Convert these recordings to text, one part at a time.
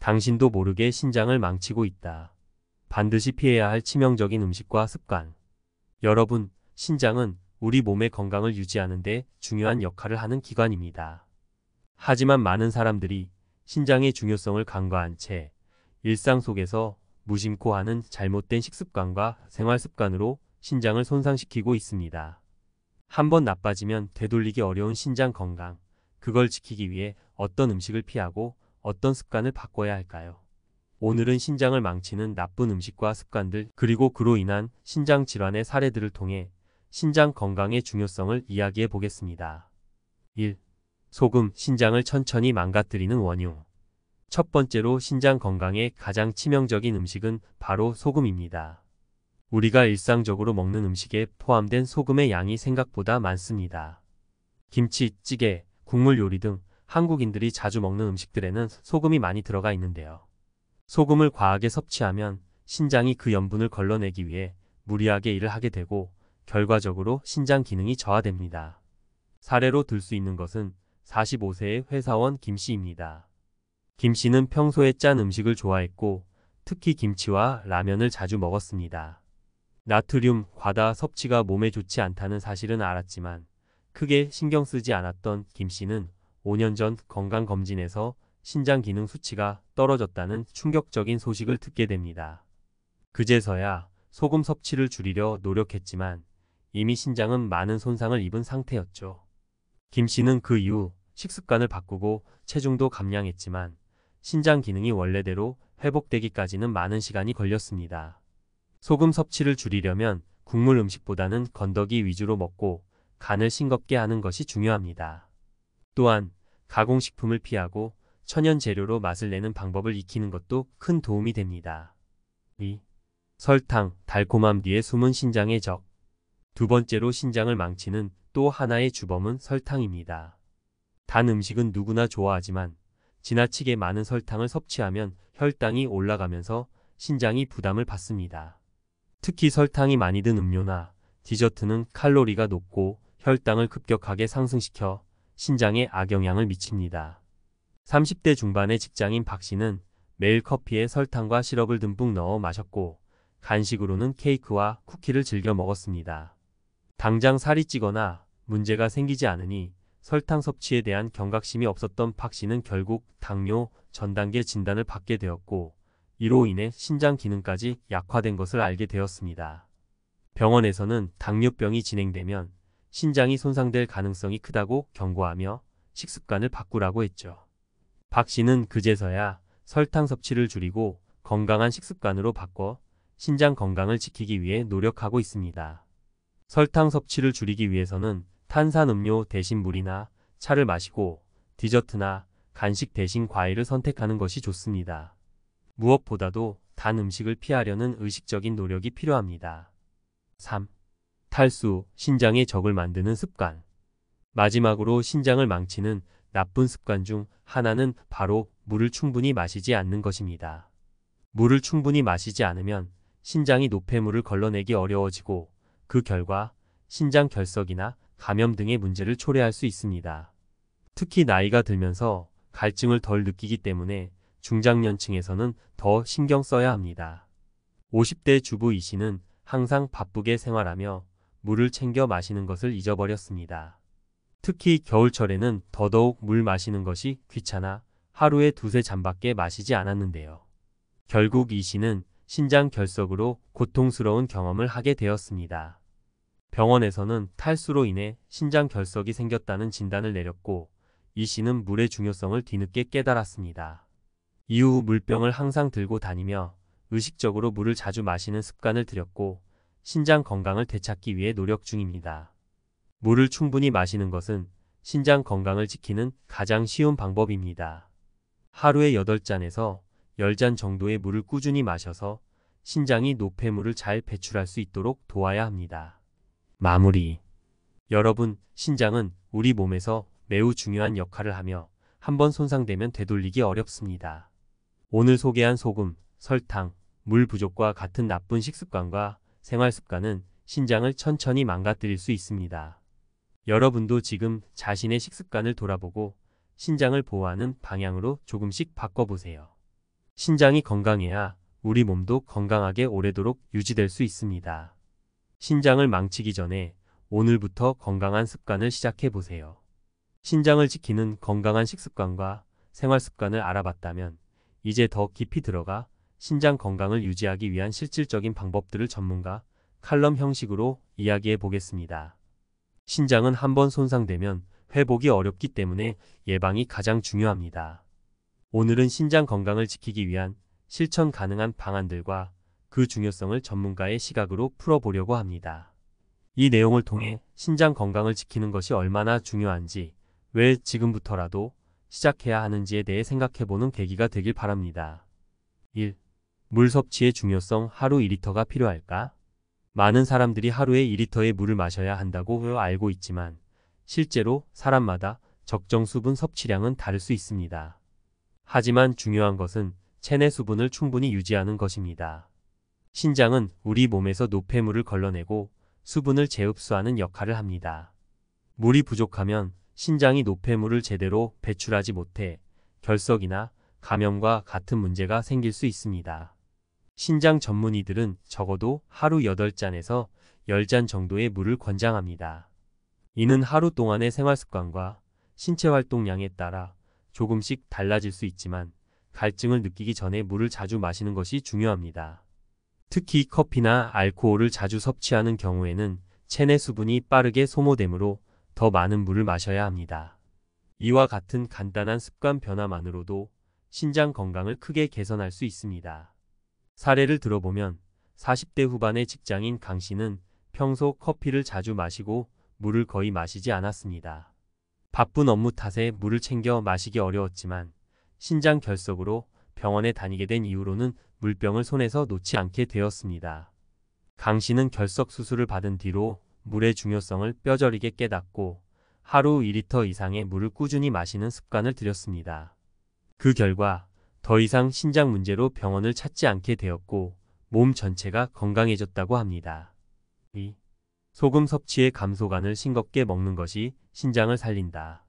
당신도 모르게 신장을 망치고 있다. 반드시 피해야 할 치명적인 음식과 습관. 여러분, 신장은 우리 몸의 건강을 유지하는 데 중요한 역할을 하는 기관입니다. 하지만 많은 사람들이 신장의 중요성을 간과한 채 일상 속에서 무심코 하는 잘못된 식습관과 생활 습관으로 신장을 손상시키고 있습니다. 한번 나빠지면 되돌리기 어려운 신장 건강, 그걸 지키기 위해 어떤 음식을 피하고 어떤 습관을 바꿔야 할까요? 오늘은 신장을 망치는 나쁜 음식과 습관들, 그리고 그로 인한 신장 질환의 사례들을 통해 신장 건강의 중요성을 이야기해 보겠습니다. 1. 소금, 신장을 천천히 망가뜨리는 원흉. 첫 번째로 신장 건강에 가장 치명적인 음식은 바로 소금입니다. 우리가 일상적으로 먹는 음식에 포함된 소금의 양이 생각보다 많습니다. 김치, 찌개, 국물 요리 등 한국인들이 자주 먹는 음식들에는 소금이 많이 들어가 있는데요. 소금을 과하게 섭취하면 신장이 그 염분을 걸러내기 위해 무리하게 일을 하게 되고 결과적으로 신장 기능이 저하됩니다. 사례로 들 수 있는 것은 45세의 회사원 김 씨입니다. 김 씨는 평소에 짠 음식을 좋아했고 특히 김치와 라면을 자주 먹었습니다. 나트륨 과다 섭취가 몸에 좋지 않다는 사실은 알았지만 크게 신경 쓰지 않았던 김 씨는 5년 전 건강검진에서 신장 기능 수치가 떨어졌다는 충격적인 소식을 듣게 됩니다. 그제서야 소금 섭취를 줄이려 노력했지만 이미 신장은 많은 손상을 입은 상태였죠. 김 씨는 그 이후 식습관을 바꾸고 체중도 감량했지만 신장 기능이 원래대로 회복되기까지는 많은 시간이 걸렸습니다. 소금 섭취를 줄이려면 국물 음식보다는 건더기 위주로 먹고 간을 싱겁게 하는 것이 중요합니다. 또한 가공식품을 피하고 천연 재료로 맛을 내는 방법을 익히는 것도 큰 도움이 됩니다. 2. 설탕, 달콤함 뒤에 숨은 신장의 적. 두 번째로 신장을 망치는 또 하나의 주범은 설탕입니다. 단 음식은 누구나 좋아하지만 지나치게 많은 설탕을 섭취하면 혈당이 올라가면서 신장이 부담을 받습니다. 특히 설탕이 많이 든 음료나 디저트는 칼로리가 높고 혈당을 급격하게 상승시켜 신장에 악영향을 미칩니다. 30대 중반의 직장인 박 씨는 매일 커피에 설탕과 시럽을 듬뿍 넣어 마셨고 간식으로는 케이크와 쿠키를 즐겨 먹었습니다. 당장 살이 찌거나 문제가 생기지 않으니 설탕 섭취에 대한 경각심이 없었던 박 씨는 결국 당뇨 전 단계 진단을 받게 되었고 이로 인해 신장 기능까지 약화된 것을 알게 되었습니다. 병원에서는 당뇨병이 진행되면 신장이 손상될 가능성이 크다고 경고하며 식습관을 바꾸라고 했죠. 박 씨는 그제서야 설탕 섭취를 줄이고 건강한 식습관으로 바꿔 신장 건강을 지키기 위해 노력하고 있습니다. 설탕 섭취를 줄이기 위해서는 탄산음료 대신 물이나 차를 마시고 디저트나 간식 대신 과일을 선택하는 것이 좋습니다. 무엇보다도 단 음식을 피하려는 의식적인 노력이 필요합니다. 3. 탈수, 신장의 적을 만드는 습관. 마지막으로 신장을 망치는 나쁜 습관 중 하나는 바로 물을 충분히 마시지 않는 것입니다. 물을 충분히 마시지 않으면 신장이 노폐물을 걸러내기 어려워지고 그 결과 신장 결석이나 감염 등의 문제를 초래할 수 있습니다. 특히 나이가 들면서 갈증을 덜 느끼기 때문에 중장년층에서는 더 신경 써야 합니다. 50대 주부 이 씨는 항상 바쁘게 생활하며 물을 챙겨 마시는 것을 잊어버렸습니다. 특히 겨울철에는 더더욱 물 마시는 것이 귀찮아 하루에 두세 잔밖에 마시지 않았는데요. 결국 이 씨는 신장 결석으로 고통스러운 경험을 하게 되었습니다. 병원에서는 탈수로 인해 신장 결석이 생겼다는 진단을 내렸고 이 씨는 물의 중요성을 뒤늦게 깨달았습니다. 이후 물병을 항상 들고 다니며 의식적으로 물을 자주 마시는 습관을 들였고 신장 건강을 되찾기 위해 노력 중입니다. 물을 충분히 마시는 것은 신장 건강을 지키는 가장 쉬운 방법입니다. 하루에 8잔에서 10잔 정도의 물을 꾸준히 마셔서 신장이 노폐물을 잘 배출할 수 있도록 도와야 합니다. 마무리. 여러분, 신장은 우리 몸에서 매우 중요한 역할을 하며 한번 손상되면 되돌리기 어렵습니다. 오늘 소개한 소금, 설탕, 물 부족과 같은 나쁜 식습관과 생활 습관은 신장을 천천히 망가뜨릴 수 있습니다. 여러분도 지금 자신의 식습관을 돌아보고 신장을 보호하는 방향으로 조금씩 바꿔보세요. 신장이 건강해야 우리 몸도 건강하게 오래도록 유지될 수 있습니다. 신장을 망치기 전에 오늘부터 건강한 습관을 시작해 보세요. 신장을 지키는 건강한 식습관과 생활 습관을 알아봤다면 이제 더 깊이 들어가 신장 건강을 유지하기 위한 실질적인 방법들을 전문가 칼럼 형식으로 이야기해 보겠습니다. 신장은 한번 손상되면 회복이 어렵기 때문에 예방이 가장 중요합니다. 오늘은 신장 건강을 지키기 위한 실천 가능한 방안들과 그 중요성을 전문가의 시각으로 풀어보려고 합니다. 이 내용을 통해 신장 건강을 지키는 것이 얼마나 중요한지, 왜 지금부터라도 시작해야 하는지에 대해 생각해보는 계기가 되길 바랍니다. 1. 물 섭취의 중요성. 하루 2리터가 필요할까? 많은 사람들이 하루에 2리터의 물을 마셔야 한다고 알고 있지만 실제로 사람마다 적정 수분 섭취량은 다를 수 있습니다. 하지만 중요한 것은 체내 수분을 충분히 유지하는 것입니다. 신장은 우리 몸에서 노폐물을 걸러내고 수분을 재흡수하는 역할을 합니다. 물이 부족하면 신장이 노폐물을 제대로 배출하지 못해 결석이나 감염과 같은 문제가 생길 수 있습니다. 신장 전문의들은 적어도 하루 8잔에서 10잔 정도의 물을 권장합니다. 이는 하루 동안의 생활 습관과 신체 활동량에 따라 조금씩 달라질 수 있지만 갈증을 느끼기 전에 물을 자주 마시는 것이 중요합니다. 특히 커피나 알코올을 자주 섭취하는 경우에는 체내 수분이 빠르게 소모되므로 더 많은 물을 마셔야 합니다. 이와 같은 간단한 습관 변화만으로도 신장 건강을 크게 개선할 수 있습니다. 사례를 들어보면 40대 후반의 직장인 강 씨는 평소 커피를 자주 마시고 물을 거의 마시지 않았습니다. 바쁜 업무 탓에 물을 챙겨 마시기 어려웠지만 신장 결석으로 병원에 다니게 된 이후로는 물병을 손에서 놓지 않게 되었습니다. 강 씨는 결석 수술을 받은 뒤로 물의 중요성을 뼈저리게 깨닫고 하루 2리터 이상의 물을 꾸준히 마시는 습관을 들였습니다. 그 결과 더 이상 신장 문제로 병원을 찾지 않게 되었고 몸 전체가 건강해졌다고 합니다. 2. 소금 섭취의 감소간을 싱겁게 먹는 것이 신장을 살린다.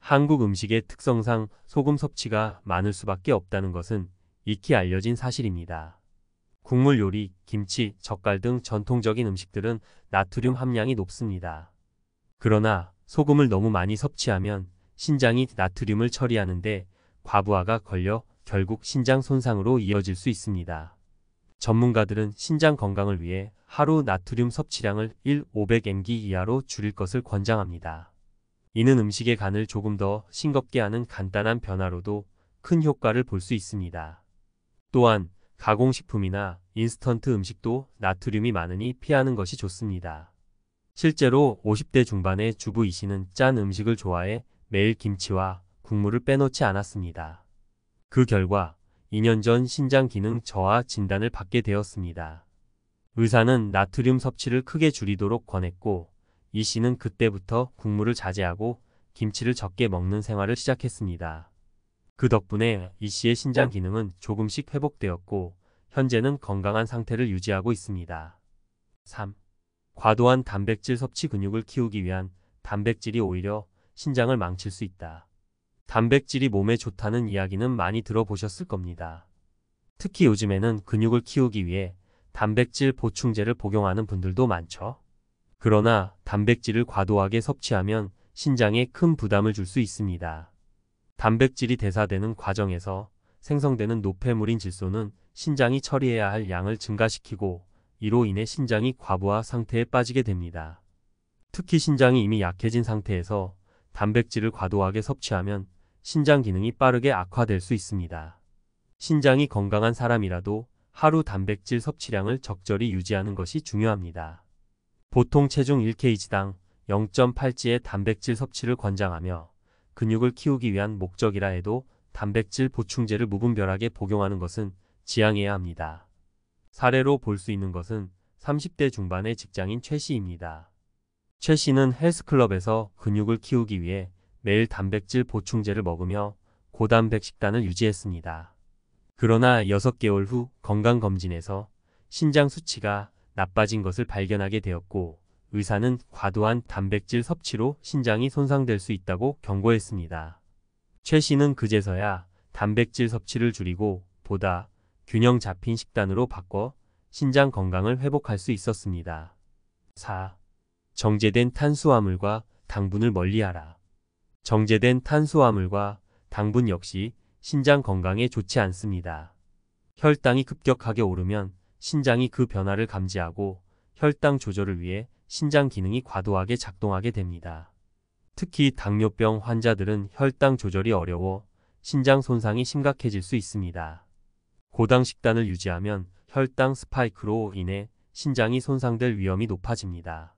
한국 음식의 특성상 소금 섭취가 많을 수밖에 없다는 것은 익히 알려진 사실입니다. 국물 요리, 김치, 젓갈 등 전통적인 음식들은 나트륨 함량이 높습니다. 그러나 소금을 너무 많이 섭취하면 신장이 나트륨을 처리하는데 과부하가 걸려 결국 신장 손상으로 이어질 수 있습니다. 전문가들은 신장 건강을 위해 하루 나트륨 섭취량을 500mg 이하로 줄일 것을 권장합니다. 이는 음식의 간을 조금 더 싱겁게 하는 간단한 변화로도 큰 효과를 볼 수 있습니다. 또한 가공식품이나 인스턴트 음식도 나트륨이 많으니 피하는 것이 좋습니다. 실제로 50대 중반의 주부 이 씨는 짠 음식을 좋아해 매일 김치와 국물을 빼놓지 않았습니다. 그 결과 2년 전 신장 기능 저하 진단을 받게 되었습니다. 의사는 나트륨 섭취를 크게 줄이도록 권했고 이 씨는 그때부터 국물을 자제하고 김치를 적게 먹는 생활을 시작했습니다. 그 덕분에 이 씨의 신장 기능은 조금씩 회복되었고 현재는 건강한 상태를 유지하고 있습니다. 3. 과도한 단백질 섭취. 근육을 키우기 위한 단백질이 오히려 신장을 망칠 수 있다. 단백질이 몸에 좋다는 이야기는 많이 들어보셨을 겁니다. 특히 요즘에는 근육을 키우기 위해 단백질 보충제를 복용하는 분들도 많죠. 그러나 단백질을 과도하게 섭취하면 신장에 큰 부담을 줄 수 있습니다. 단백질이 대사되는 과정에서 생성되는 노폐물인 질소는 신장이 처리해야 할 양을 증가시키고 이로 인해 신장이 과부하 상태에 빠지게 됩니다. 특히 신장이 이미 약해진 상태에서 단백질을 과도하게 섭취하면 신장 기능이 빠르게 악화될 수 있습니다. 신장이 건강한 사람이라도 하루 단백질 섭취량을 적절히 유지하는 것이 중요합니다. 보통 체중 1kg당 0.8g의 단백질 섭취를 권장하며 근육을 키우기 위한 목적이라 해도 단백질 보충제를 무분별하게 복용하는 것은 지양해야 합니다. 사례로 볼 수 있는 것은 30대 중반의 직장인 최 씨입니다. 최 씨는 헬스클럽에서 근육을 키우기 위해 매일 단백질 보충제를 먹으며 고단백 식단을 유지했습니다. 그러나 6개월 후 건강검진에서 신장 수치가 나빠진 것을 발견하게 되었고 의사는 과도한 단백질 섭취로 신장이 손상될 수 있다고 경고했습니다. 최 씨는 그제서야 단백질 섭취를 줄이고 보다 균형 잡힌 식단으로 바꿔 신장 건강을 회복할 수 있었습니다. 4. 정제된 탄수화물과 당분을 멀리하라. 정제된 탄수화물과 당분 역시 신장 건강에 좋지 않습니다. 혈당이 급격하게 오르면 신장이 그 변화를 감지하고 혈당 조절을 위해 신장 기능이 과도하게 작동하게 됩니다. 특히 당뇨병 환자들은 혈당 조절이 어려워 신장 손상이 심각해질 수 있습니다. 고당 식단을 유지하면 혈당 스파이크로 인해 신장이 손상될 위험이 높아집니다.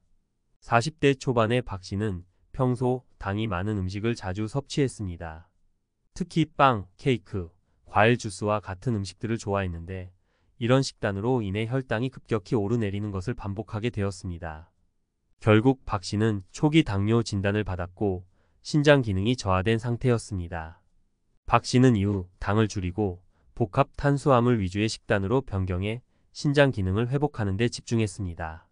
40대 초반의 박 씨는 평소 당이 많은 음식을 자주 섭취했습니다. 특히 빵, 케이크, 과일 주스와 같은 음식들을 좋아했는데 이런 식단으로 인해 혈당이 급격히 오르내리는 것을 반복하게 되었습니다. 결국 박 씨는 초기 당뇨 진단을 받았고 신장 기능이 저하된 상태였습니다. 박 씨는 이후 당을 줄이고 복합 탄수화물 위주의 식단으로 변경해 신장 기능을 회복하는 데 집중했습니다.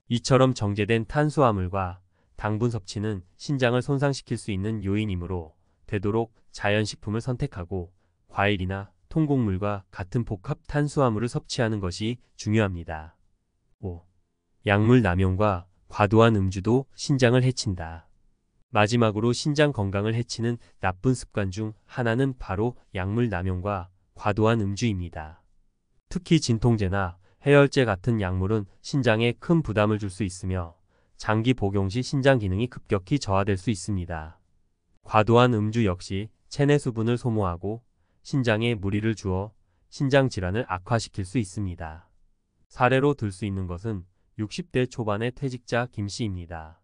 이처럼 정제된 탄수화물과 당분 섭취는 신장을 손상시킬 수 있는 요인이므로 되도록 자연식품을 선택하고 과일이나 통곡물과 같은 복합 탄수화물을 섭취하는 것이 중요합니다. 5. 약물 남용과 과도한 음주도 신장을 해친다. 마지막으로 신장 건강을 해치는 나쁜 습관 중 하나는 바로 약물 남용과 과도한 음주입니다. 특히 진통제나 해열제 같은 약물은 신장에 큰 부담을 줄 수 있으며 장기 복용 시 신장 기능이 급격히 저하될 수 있습니다. 과도한 음주 역시 체내 수분을 소모하고 신장에 무리를 주어 신장 질환을 악화시킬 수 있습니다. 사례로 들 수 있는 것은 60대 초반의 퇴직자 김 씨입니다.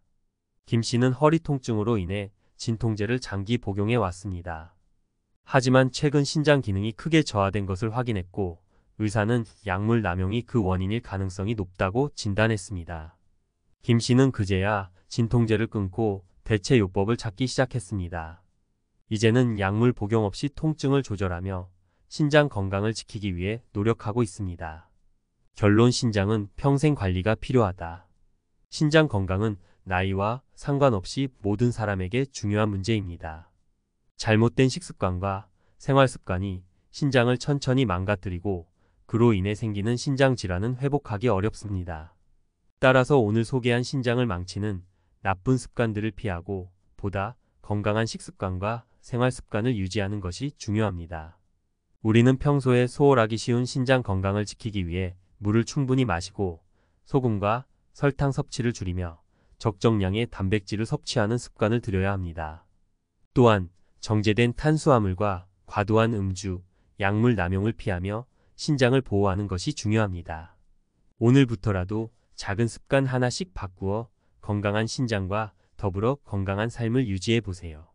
김 씨는 허리 통증으로 인해 진통제를 장기 복용해 왔습니다. 하지만 최근 신장 기능이 크게 저하된 것을 확인했고 의사는 약물 남용이 그 원인일 가능성이 높다고 진단했습니다. 김 씨는 그제야 진통제를 끊고 대체 요법을 찾기 시작했습니다. 이제는 약물 복용 없이 통증을 조절하며 신장 건강을 지키기 위해 노력하고 있습니다. 결론: 신장은 평생 관리가 필요하다. 신장 건강은 나이와 상관없이 모든 사람에게 중요한 문제입니다. 잘못된 식습관과 생활습관이 신장을 천천히 망가뜨리고 그로 인해 생기는 신장 질환은 회복하기 어렵습니다. 따라서 오늘 소개한 신장을 망치는 나쁜 습관들을 피하고 보다 건강한 식습관과 생활습관을 유지하는 것이 중요합니다. 우리는 평소에 소홀하기 쉬운 신장 건강을 지키기 위해 물을 충분히 마시고 소금과 설탕 섭취를 줄이며 적정량의 단백질을 섭취하는 습관을 들여야 합니다. 또한 정제된 탄수화물과 과도한 음주, 약물 남용을 피하며 신장을 보호하는 것이 중요합니다. 오늘부터라도 작은 습관 하나씩 바꾸어 건강한 신장과 더불어 건강한 삶을 유지해 보세요.